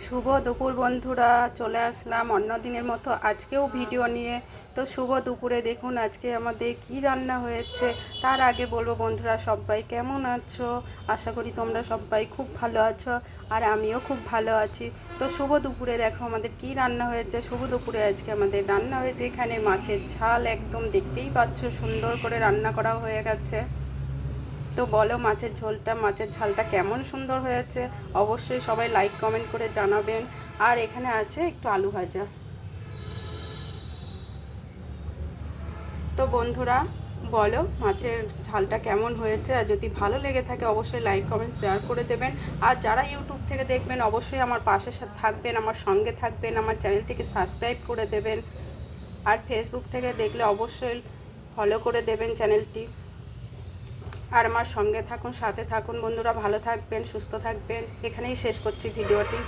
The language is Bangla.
শুভ দুপুর বন্ধুরা, চলে আসলাম অন্য দিনের মতো আজকেও ভিডিও নিয়ে। তো শুভ দুপুরে দেখুন আজকে আমাদের কি রান্না হয়েছে। তার আগে বলবো বন্ধুরা, সবাই কেমন আছো? আশা করি তোমরা সবাই খুব ভালো আছো, আর আমিও খুব ভালো আছি। তো শুভ দুপুরে দেখো আমাদের কি রান্না হয়েছে। শুভ দুপুরে আজকে আমাদের রান্না হয়েছে এখানে মাছের ঝাল, একদম দেখতেই পাচ্ছ সুন্দর করে রান্না করা হয়ে গেছে। তো বলো মাছের ঝালটা কেমন সুন্দর হয়েছে, অবশ্যই সবাই লাইক কমেন্ট করে জানাবেন। আর এখানে আছে একটু আলু ভাজা। তো বন্ধুরা বলো মাছের ঝালটা কেমন হয়েছে, আর যদি ভালো লেগে থাকে অবশ্যই লাইক কমেন্ট শেয়ার করে দেবেন। আর যারা ইউটিউব থেকে দেখবেন অবশ্যই আমার পাশে থাকবেন, আমার সঙ্গে থাকবেন, আমার চ্যানেলটিকে সাবস্ক্রাইব করে দেবেন। আর ফেসবুক থেকে দেখলে অবশ্যই ফলো করে দেবেন চ্যানেলটি। আর আমার সঙ্গে থাকুন, সাথে থাকুন বন্ধুরা। ভালো থাকবেন, সুস্থ থাকবেন। এখানেই শেষ করছি ভিডিওটি।